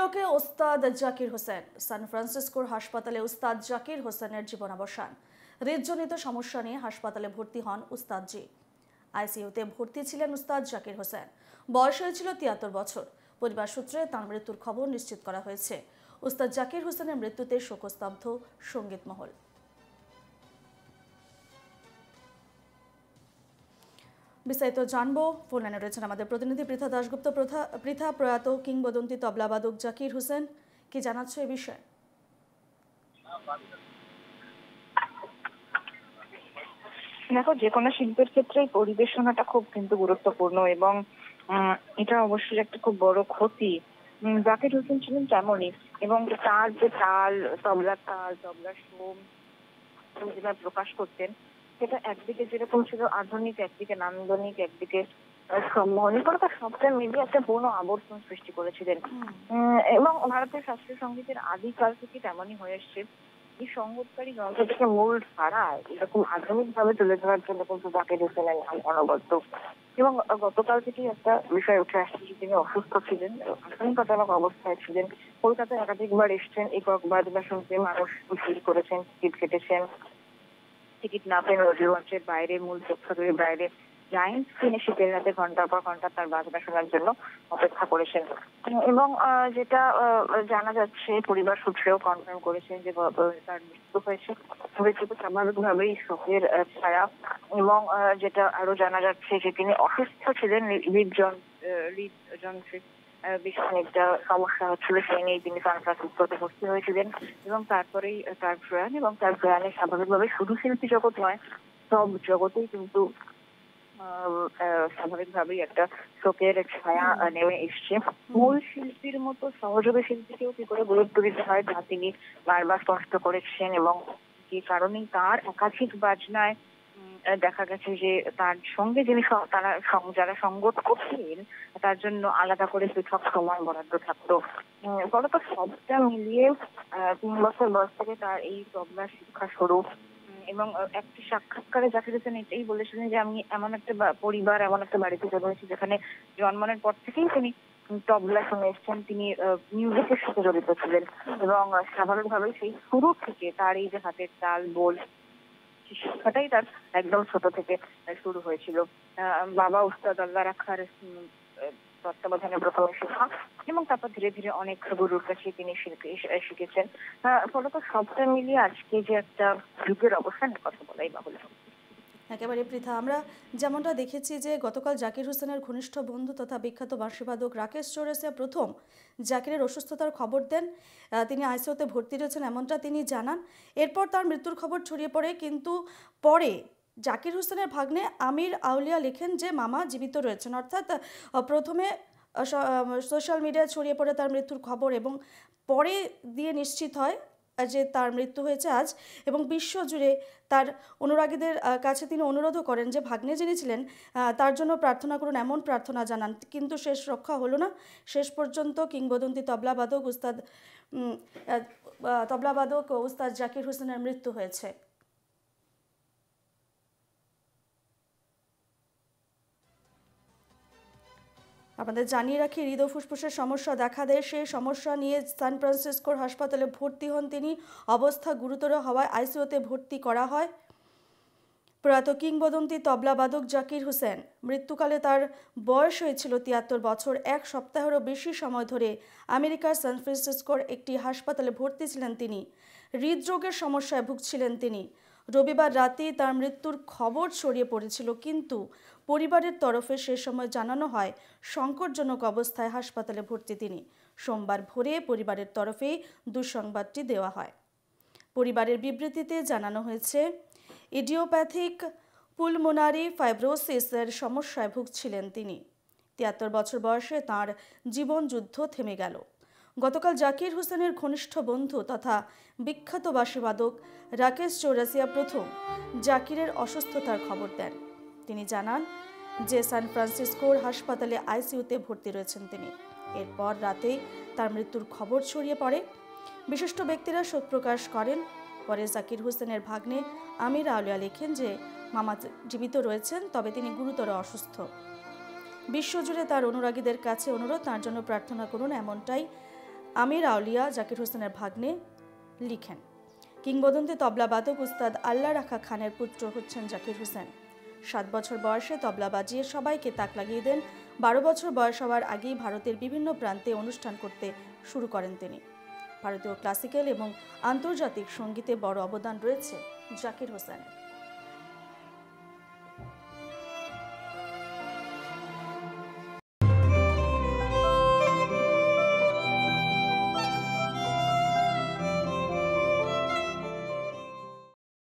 পরলোকে ওস্তাদ জাকির হোসেন। সান ফ্রান্সিসকোর হাসপাতালে ওস্তাদ জাকির হোসেনের জীবনাবসান। হৃদজনিত সমস্যা নিয়ে হাসপাতালে ভর্তি হন ওস্তাদজি। আইসিইউতে ভর্তি ছিলেন ওস্তাদ জাকির হোসেন। বয়স হয়েছিল ৭৩ বছর। পরিবার সূত্রে তাঁর মৃত্যুর খবর নিশ্চিত করা হয়েছে। ওস্তাদ জাকির হোসেনের মৃত্যুতে শোকস্তব্ধ সঙ্গীত মহল। বিস্তারিত জানবো। ফোন লাইনে রয়েছেন আমাদের প্রতিনিধি পৃথা দাশগুপ্ত। পৃথা, প্রয়াত কিংবদন্তি তবলাবাদক জাকির হোসেন, কি জানাচ্ছ এ বিষয়ে? দেখো, যে কোনো শিল্পের ক্ষেত্রেই পরিবেশনাটা খুব কিন্তু গুরুত্বপূর্ণ এবং এটা অবশ্যই একটা খুব বড় ক্ষতি। জাকির হোসেন ছিলেন তেমনই, এবং তার যে তাল, তবলার তাল, তবলার সোম যেটা প্রকাশ করতেন, সেটা একদিকে যেরকম ছিল আধুনিক, একদিকে নান্দনিক, একদিকে সম্মোহনীকতা, সবটা মিলিয়ে একটা পূর্ণ আবর্তন সৃষ্টি করেছিলেন। এবং ভারতের শাস্ত্রীয় সঙ্গীতের আদিকাল থেকে তেমনই হয়ে এসছে। এই সংগীতকারী যন্ত্র থেকে মূল ধারা এরকম আধুনিক ভাবে তুলে ধরার জন্য কিন্তু জাকির হোসেনের নাম অনবদ্য। এবং গতকাল থেকেই একটা বিষয় উঠে আসছে যে তিনি অসুস্থ ছিলেন, আশঙ্কাজনক অবস্থায় ছিলেন। কলকাতায় একাধিকবার এসছেন, একক বাজনা শুনতে মানুষ ভিড় করেছেন, টিকিট কেটেছেন। টিকিট না পেয়ে রোজিগঞ্জের বাইরে, মূল প্রেক্ষাগৃহের বাইরে জায়েন্ট স্ক্রিনে শীতের রাতে ঘন্টার পর ঘন্টা তার বাজনা শোনার জন্য অপেক্ষা করেছেন। এবং যেটা জানা যাচ্ছে, পরিবার সূত্রেও কনফার্ম করেছেন যে তার মৃত্যু হয়েছে। মৃত্যুতে স্বাভাবিকভাবেই শোকের ছায়া। এবং যেটা আরো জানা যাচ্ছে যে তিনি অসুস্থ ছিলেন, হৃদযন্ত্রের বেশ খানিকটা সমস্যা হচ্ছিল, সেই নিয়ে তিনি সান ফ্রান্সিসকোতে ভর্তি হয়েছিলেন। এবং তারপরেই তার প্রয়াণ, এবং তার প্রয়াণে স্বাভাবিকভাবে শুধু শিল্পী জগৎ নয়, সব জগতেই কিন্তু স্বাভাবিকভাবেই একটা শোকের ছায়া নেমে এসছে। মূল শিল্পীর মতো সহযোগী শিল্পীকেও কি করে গুরুত্ব দিতে হয় তা তিনি বারবার স্পষ্ট করেছেন। এবং যে কারণেই তার একাধিক বাজনায় দেখা গেছে যে তার সঙ্গে যিনি যারা সঙ্গত করছিলেন তার জন্য আলাদা করে পৃথক সময় বরাদ্দ থাকতো। ফলত সবটা মিলিয়ে ৩ বছর বয়স থেকে তার এই তবলা শিক্ষা শুরু। এবং একটি সাক্ষাৎকারে জাকির হোসেন এটাই বলেছিলেন যে আমি এমন একটা পরিবার, এমন একটা বাড়িতে জন্মেছি যেখানে জন্মানোর পর থেকেই তিনি তবলা শুনে এসছেন, তিনি মিউজিকের সাথে জড়িত ছিলেন। এবং স্বাভাবিকভাবেই সেই শুরু থেকে তার এই যে হাতের তাল, বোল, শিক্ষাটাই তার একদম ছোট থেকে শুরু হয়েছিল। বাবা উস্তাদ আল্লাহ রাখার তত্ত্বাবধানে প্রথমে শেখা, এবং তারপর ধীরে ধীরে অনেক গুরুর কাছে তিনি শিখেছেন। ফলত সবটা মিলিয়ে আজকে যে একটা যুগের অবসানের কথা বলাই বাহুল্য। একেবারে পৃথা, আমরা যেমনটা দেখেছি যে গতকাল জাকির হোসেনের ঘনিষ্ঠ বন্ধু তথা বিখ্যাত বাঁশিবাদক রাকেশ চৌরাসিয়া প্রথম জাকিরের অসুস্থতার খবর দেন। তিনি আইসিইউতে ভর্তি রয়েছেন এমনটা তিনি জানান। এরপর তার মৃত্যুর খবর ছড়িয়ে পড়ে, কিন্তু পরে জাকির হোসেনের ভাগ্নে আমির আউলিয়া লেখেন যে মামা জীবিত রয়েছেন। অর্থাৎ প্রথমে সোশ্যাল মিডিয়ায় ছড়িয়ে পড়ে তার মৃত্যুর খবর, এবং পরে দিয়ে নিশ্চিত হয় যে তার মৃত্যু হয়েছে আজ। এবং বিশ্বজুড়ে তার অনুরাগীদের কাছে তিনি অনুরোধও করেন যে ভাগ্নে যিনি ছিলেন তার জন্য প্রার্থনা করুন, এমন প্রার্থনা জানান। কিন্তু শেষ রক্ষা হলো না। শেষ পর্যন্ত কিংবদন্তি তবলাবাদক উস্তাদ জাকির হোসেনের মৃত্যু হয়েছে। আপনাদের জানিয়ে রাখি, হৃদ ও ফুসফুসের সমস্যা দেখা দেয়। সেই সমস্যা নিয়ে সান ফ্রান্সিসকোর হাসপাতালে ভর্তি হন তিনি। অবস্থা গুরুতর হওয়ায় আইসিইউতে ভর্তি করা হয় প্রয়াত কিংবদন্তি তবলাবাদক জাকির হোসেন। মৃত্যুকালে তার বয়স হয়েছিল ৭৩ বছর। এক সপ্তাহেরও বেশি সময় ধরে আমেরিকার সান ফ্রান্সিসকোর একটি হাসপাতালে ভর্তি ছিলেন তিনি। হৃদরোগের সমস্যায় ভুগছিলেন তিনি। রবিবার রাতেই তার মৃত্যুর খবর ছড়িয়ে পড়েছিল, কিন্তু পরিবারের তরফে সে সময় জানানো হয় সংকটজনক অবস্থায় হাসপাতালে ভর্তি তিনি। সোমবার ভোরে পরিবারের তরফেই দুঃসংবাদটি দেওয়া হয়। পরিবারের বিবৃতিতে জানানো হয়েছে, ইডিওপ্যাথিক পুলমোনারি ফাইব্রোসিসের সমস্যায় ভুগছিলেন তিনি। ৭৩ বছর বয়সে তাঁর জীবনযুদ্ধ থেমে গেল। গতকাল জাকির হোসেনের ঘনিষ্ঠ বন্ধু তথা বিখ্যাত বাঁশিবাদক রাকেশ চৌরাসিয়া প্রথম জাকিরের অসুস্থতার খবর দেন। তিনি জানান যে সান ফ্রান্সিসকোর হাসপাতালে আইসিইউতে ভর্তি রয়েছেন তিনি। এরপর রাতেই তার মৃত্যুর খবর ছড়িয়ে পড়ে। বিশিষ্ট ব্যক্তিরা শোক প্রকাশ করেন। পরে জাকির হোসেনের ভাগ্নে আমির আউলিয়া লেখেন যে মামা জীবিত রয়েছেন, তবে তিনি গুরুতর অসুস্থ। বিশ্বজুড়ে তার অনুরাগীদের কাছে অনুরোধ, তার জন্য প্রার্থনা করুন, এমনটাই আমির আউলিয়া জাকির হোসেনের ভাগ্নে লিখেন, কিংবদন্তি তবলাবাদক উস্তাদ আল্লাহ রাখা খানের পুত্র হচ্ছেন জাকির হোসেন। 7 বছর বয়সে তবলা বাজিয়ে সবাইকে তাক লাগিয়ে দেন। 12 বছর বয়স হওয়ার আগেই ভারতের বিভিন্ন প্রান্তে অনুষ্ঠান করতে শুরু করেন তিনি। ভারতীয় ক্লাসিক্যাল এবং আন্তর্জাতিক সঙ্গীতে বড় অবদান রয়েছে জাকির হোসেনের।